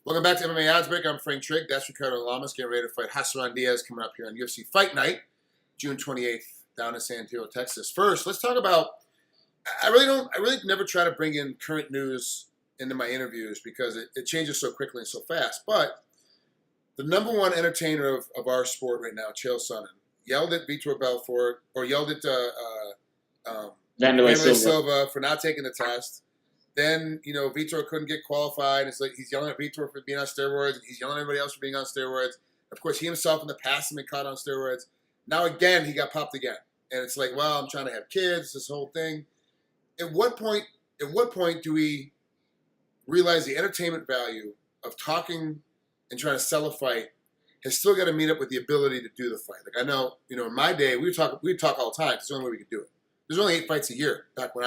Welcome back to MMA Oddsbreaker. I'm Frank Trigg. That's Ricardo Lamas getting ready to fight Hacran Dias coming up here on UFC Fight Night, June 28th, down in San Antonio, Texas. First, let's talk about. I really never try to bring in current news into my interviews because it changes so quickly and so fast. But the number one entertainer of our sport right now, Chael Sonnen, yelled at Vitor Belfort or yelled at Vanderlei Silva for not taking the test. Then, Vitor couldn't get qualified. It's like he's yelling at Vitor for being on steroids, and he's yelling at everybody else for being on steroids. Of course, he himself in the past has been caught on steroids. Now, again, he got popped again. And it's like, well, I'm trying to have kids, this whole thing. At what point do we realize the entertainment value of talking and trying to sell a fight has still got to meet up with the ability to do the fight? Like, I know, in my day, we'd talk all the time. It's the only way we could do it. There's only 8 fights a year back when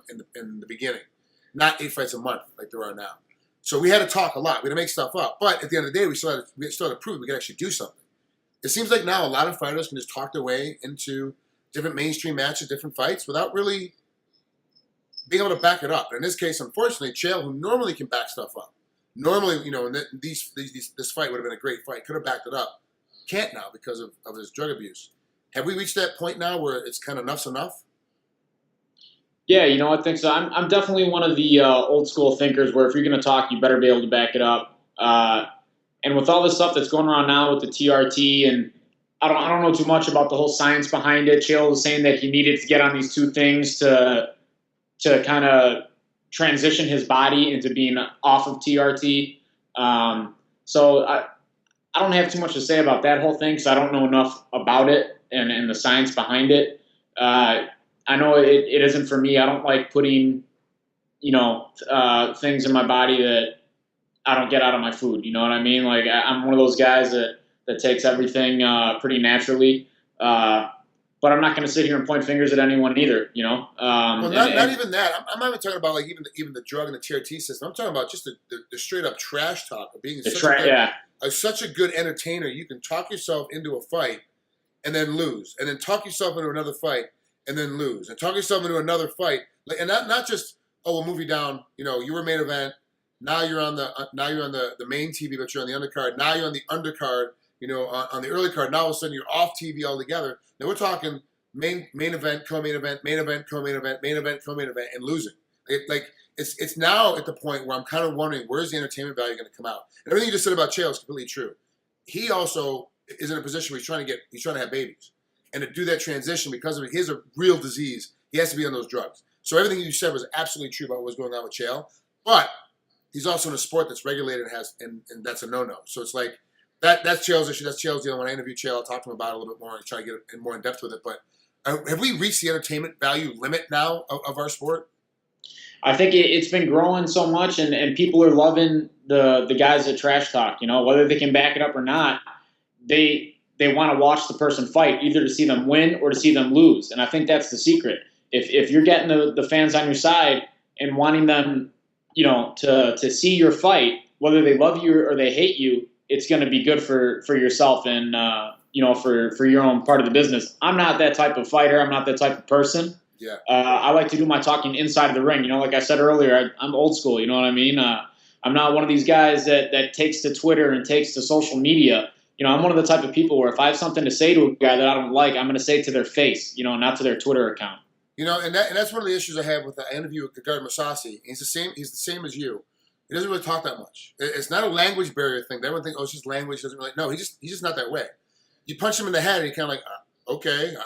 in the beginning. Not 8 fights a month like there are now. So we had to talk a lot. We had to make stuff up. But at the end of the day, we still had to prove we could actually do something. It seems like now a lot of fighters can just talk their way into different mainstream matches, different fights, without really being able to back it up. And in this case, unfortunately, Chael, who normally can back stuff up, normally, this fight would have been a great fight, could have backed it up, can't now because of his drug abuse. Have we reached that point now where it's kind of enough's enough? Yeah, I think so. I'm definitely one of the old school thinkers where if you're going to talk, you better be able to back it up. And with all this stuff that's going around now with the TRT, and I don't know too much about the whole science behind it. Chael was saying that he needed to get on these 2 things to kind of transition his body into being off of TRT. So I don't have too much to say about that whole thing because I don't know enough about it and the science behind it. I know it isn't for me. I don't like putting, things in my body that I don't get out of my food. You know what I mean? Like I'm one of those guys that takes everything pretty naturally. But I'm not going to sit here and point fingers at anyone either. Well, not even that. I'm not even talking about like even the drug and the TRT system. I'm talking about just the straight up trash talk of being such a good entertainer. You can talk yourself into a fight and then lose, and then talk yourself into another fight and then lose, and talk yourself into another fight, and not just we'll move you down. You were main event. Now you're on the main TV, but you're on the undercard. Now you're on the undercard. On the early card. Now all of a sudden you're off TV altogether. Now we're talking main event, co-main event, main event, co-main event, main event, co-main event, and losing. It's now at the point where I'm kind of wondering where's the entertainment value going to come out. And everything you just said about Chael is completely true. He also is in a position where he's trying to have babies. And to do that transition because of his real disease, he has to be on those drugs. So everything you said was absolutely true about what's going on with Chael. But he's also in a sport that's regulated and that's a no-no. So it's like that's Chael's issue. That's Chael's deal. When I interview Chael, I'll talk to him about it a little bit more and try to get more in depth with it. But have we reached the entertainment value limit now of our sport? I think it's been growing so much, and people are loving the guys that trash talk. Whether they can back it up or not, they want to watch the person fight, either to see them win or to see them lose. And I think that's the secret. If you're getting the fans on your side and wanting them, to see your fight, whether they love you or they hate you, it's going to be good for yourself and for your own part of the business. I'm not that type of fighter. I'm not that type of person. Yeah. I like to do my talking inside of the ring. Like I said earlier, I'm old school. You know what I mean? I'm not one of these guys that takes to Twitter and takes to social media. I'm one of the type of people where if I have something to say to a guy that I don't like, I'm going to say it to their face, not to their Twitter account. And that's one of the issues I have with the interview with Ricardo Lamas. He's the same as you. He doesn't really talk that much. It's not a language barrier thing. Everyone thinks, it's just language. Doesn't really. No, he's just not that way. You punch him in the head, and he kind of like, okay,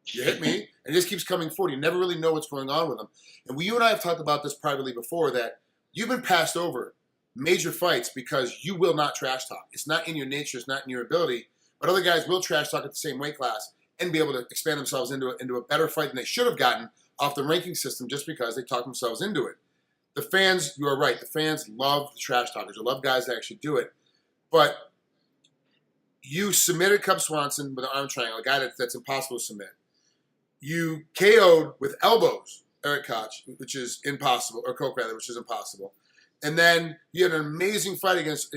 you hit me, and he just keeps coming forward. You never really know what's going on with him. And you and I have talked about this privately before, that you've been passed over major fights because you will not trash talk. It's not in your nature. It's not in your ability. But other guys will trash talk at the same weight class and be able to expand themselves into a better fight than they should have gotten off the ranking system just because they talked themselves into it. The fans, you are right. The fans love the trash talkers. They love guys that actually do it. But you submitted Cub Swanson with an arm triangle, a guy that's impossible to submit. You KO'd with elbows Eric Koch, which is impossible, or Koch rather, which is impossible. And then you had an amazing fight against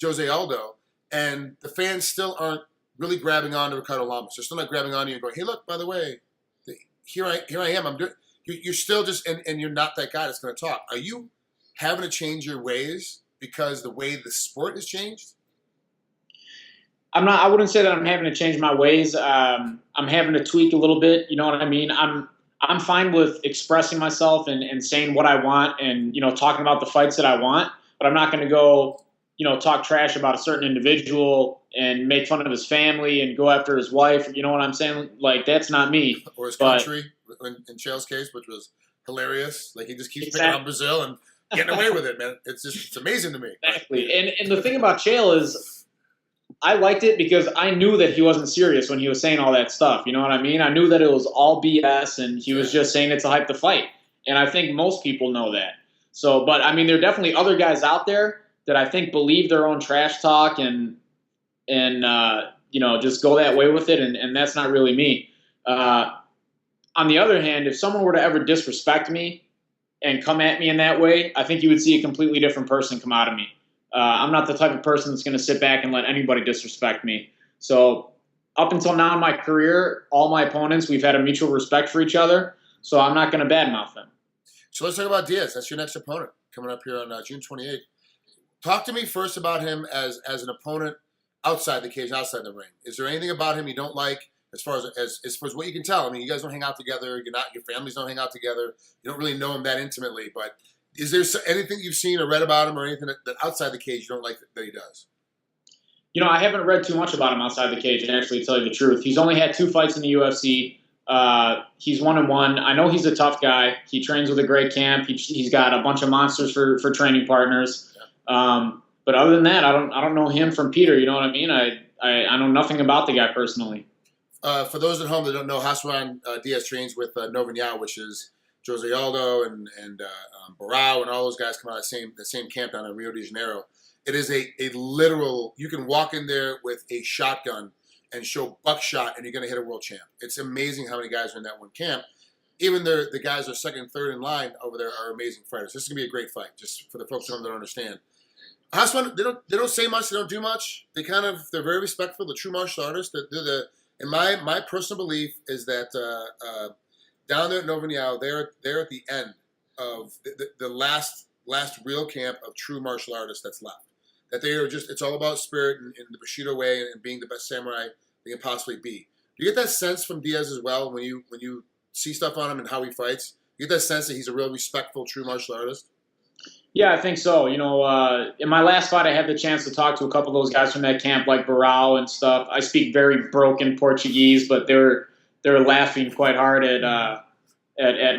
Jose Aldo, and the fans still aren't really grabbing on to Ricardo Lamas. They're still not grabbing on to you and going, hey, look, by the way, here I am. I'm doing. You're still just, and you're not that guy that's going to talk. Are you having to change your ways because the way the sport has changed? I wouldn't say that I'm having to change my ways. I'm having to tweak a little bit. You know what I mean? I'm fine with expressing myself and saying what I want and, talking about the fights that I want, but I'm not going to go, talk trash about a certain individual and make fun of his family and go after his wife. You know what I'm saying? Like, that's not me. Or his country, in Chael's case, which was hilarious. Like, he just keeps picking on Brazil and getting away with it, man. It's amazing to me. Exactly. And the thing about Chael is, I liked it because I knew that he wasn't serious when he was saying all that stuff. You know what I mean? I knew that it was all BS and he was just saying it to hype the fight. And I think most people know that. So, but I mean, there are definitely other guys out there that I think believe their own trash talk and just go that way with it. And that's not really me. On the other hand, if someone were to ever disrespect me and come at me in that way, I think you would see a completely different person come out of me. I'm not the type of person that's going to sit back and let anybody disrespect me. So up until now in my career, all my opponents, we've had a mutual respect for each other. So I'm not going to badmouth them. So let's talk about Diaz. That's your next opponent coming up here on June 28th. Talk to me first about him as an opponent outside the cage, outside the ring. Is there anything about him you don't like as far as what you can tell? I mean, you guys don't hang out together. Your families don't hang out together. You don't really know him that intimately, but is there anything you've seen or read about him or anything that outside the cage you don't like that he does? I haven't read too much about him outside the cage, actually, to tell you the truth. He's only had 2 fights in the UFC. He's 1-1. I know he's a tough guy. He trains with a great camp. He's got a bunch of monsters for training partners. Yeah. But other than that, I don't know him from Peter. You know what I mean? I know nothing about the guy personally. For those at home that don't know, Hacran Dias trains with Novanyao, which is Jose Aldo and Barao and all those guys come out of the same camp down in Rio de Janeiro. It is a literal, you can walk in there with a shotgun and show buckshot and you're going to hit a world champ. It's amazing how many guys are in that one camp. Even the guys who are second and third in line over there are amazing fighters. This is going to be a great fight, just for the folks at home that don't understand. Hacran, they don't say much, they don't do much. They're very respectful, the true martial artists. And my personal belief is that down there at Novanyao, they're at the end of the last real camp of true martial artists that's left. That they are it's all about spirit and the Bushido way and being the best samurai they can possibly be. Do you get that sense from Diaz as well when you see stuff on him and how he fights? You get that sense that he's a real respectful true martial artist? Yeah, I think so. In my last fight, I had the chance to talk to a couple of those guys from that camp, like Barao and stuff. I speak very broken Portuguese, but they were laughing quite hard at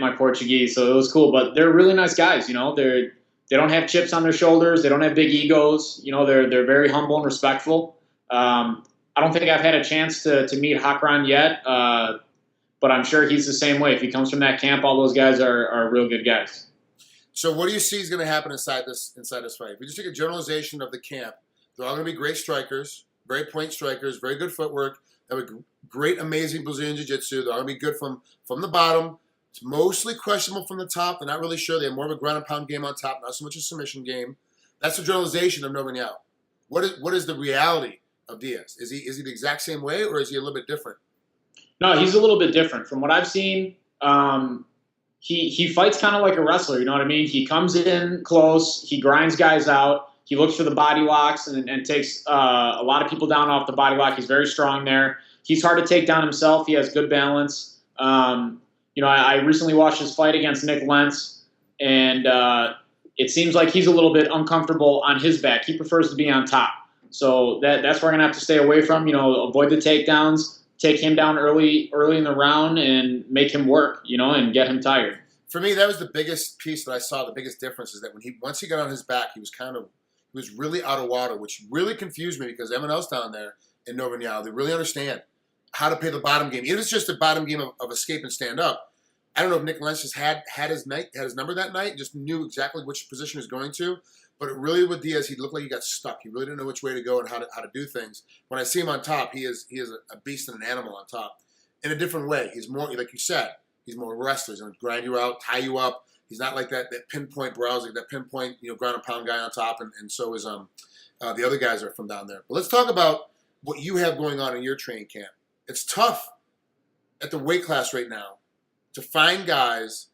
my Portuguese, so it was cool. But they're really nice guys. They don't have chips on their shoulders. They don't have big egos. They're very humble and respectful. I don't think I've had a chance to meet Hacran yet, but I'm sure he's the same way. If he comes from that camp, all those guys are real good guys. So what do you see is going to happen inside this fight? If we just take a generalization of the camp, they're all going to be great strikers, very point strikers, very good footwork. They have a great, amazing Brazilian jiu-jitsu. They're all going to be good from the bottom. It's mostly questionable from the top. They're not really sure. They have more of a ground and pound game on top, not so much a submission game. That's the generalization of Novanyao. What is the reality of Diaz? Is he the exact same way, or is he a little bit different? No, he's a little bit different. From what I've seen, he fights kind of like a wrestler, you know what I mean? He comes in close, he grinds guys out, he looks for the body locks and takes a lot of people down off the body lock. He's very strong there. He's hard to take down himself. He has good balance. I recently watched his fight against Nick Lentz, and it seems like he's a little bit uncomfortable on his back. He prefers to be on top. So that's where I'm going to have to stay away from, avoid the takedowns. Take him down early in the round and make him work, and get him tired. For me, that was the biggest piece that I saw. The biggest difference is that once he got on his back, he was really out of water, which really confused me because everyone else down there in Novanyao, they really understand how to play the bottom game. Even if it's just a bottom game of escape and stand up. I don't know if Nick Lentz just had his number that night, just knew exactly which position he was going to. But it really, with Diaz, he looked like he got stuck. He really didn't know which way to go and how to do things. When I see him on top, he is a beast and an animal on top in a different way. He's more, like you said, he's more wrestler. He's going to grind you out, tie you up. He's not like that pinpoint browse, like that pinpoint ground and pound guy on top. And so is the other guys are from down there. But let's talk about what you have going on in your training camp. It's tough at the weight class right now to find guys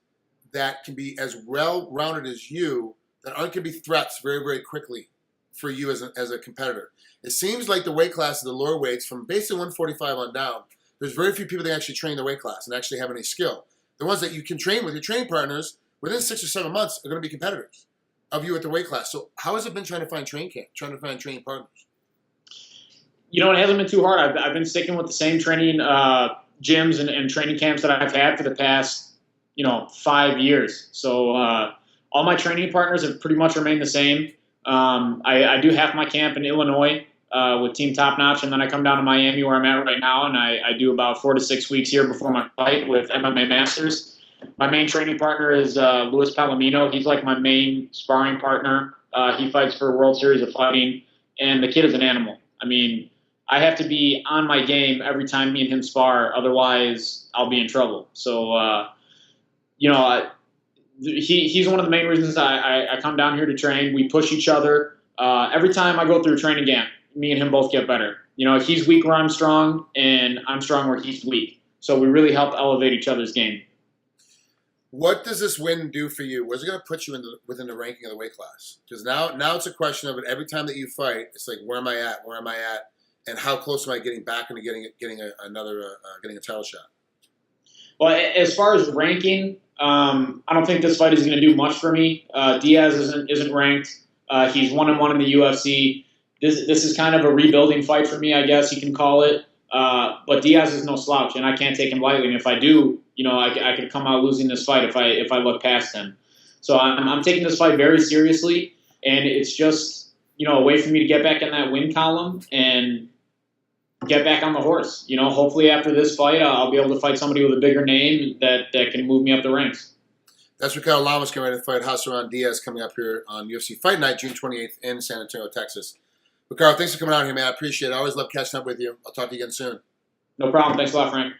that can be as well-rounded as you that aren't going to be threats very, very quickly for you as a competitor? It seems like the weight class of the lower weights, from basically 145 on down, there's very few people that actually train the weight class and actually have any skill. The ones that you can train with your training partners within 6 or 7 months are going to be competitors of you at the weight class. So how has it been trying to find training partners? You know, it hasn't been too hard. I've been sticking with the same training gyms and training camps that I've had for the past, 5 years. So all my training partners have pretty much remained the same. I do half my camp in Illinois with Team Top Notch, and then I come down to Miami where I'm at right now, and I do about 4 to 6 weeks here before my fight with MMA Masters. My main training partner is Luis Palomino. He's like my main sparring partner. He fights for World Series of Fighting, and the kid is an animal. I mean, I have to be on my game every time me and him spar, otherwise I'll be in trouble. So, he's one of the main reasons I come down here to train. We push each other. Every time I go through a training camp, me and him both get better. He's weak where I'm strong, and I'm strong where he's weak. So we really help elevate each other's game. What does this win do for you? Where's it going to put you within the ranking of the weight class? Because now it's a question of it. Every time that you fight, it's like, where am I at? Where am I at? And how close am I getting back into getting a title shot? Well, as far as ranking, I don't think this fight is going to do much for me. Diaz isn't ranked. He's 1-1 in the UFC. This is kind of a rebuilding fight for me, I guess you can call it. But Diaz is no slouch, and I can't take him lightly. And if I do, I could come out losing this fight if I look past him. So I'm taking this fight very seriously, and it's just a way for me to get back in that win column and get back on the horse. Hopefully after this fight, I'll be able to fight somebody with a bigger name that can move me up the ranks. That's Ricardo Lamas getting ready to fight Hacran Dias coming up here on UFC Fight Night, June 28th in San Antonio, Texas. Ricardo, thanks for coming out here, man. I appreciate it. I always love catching up with you. I'll talk to you again soon. No problem. Thanks a lot, Frank.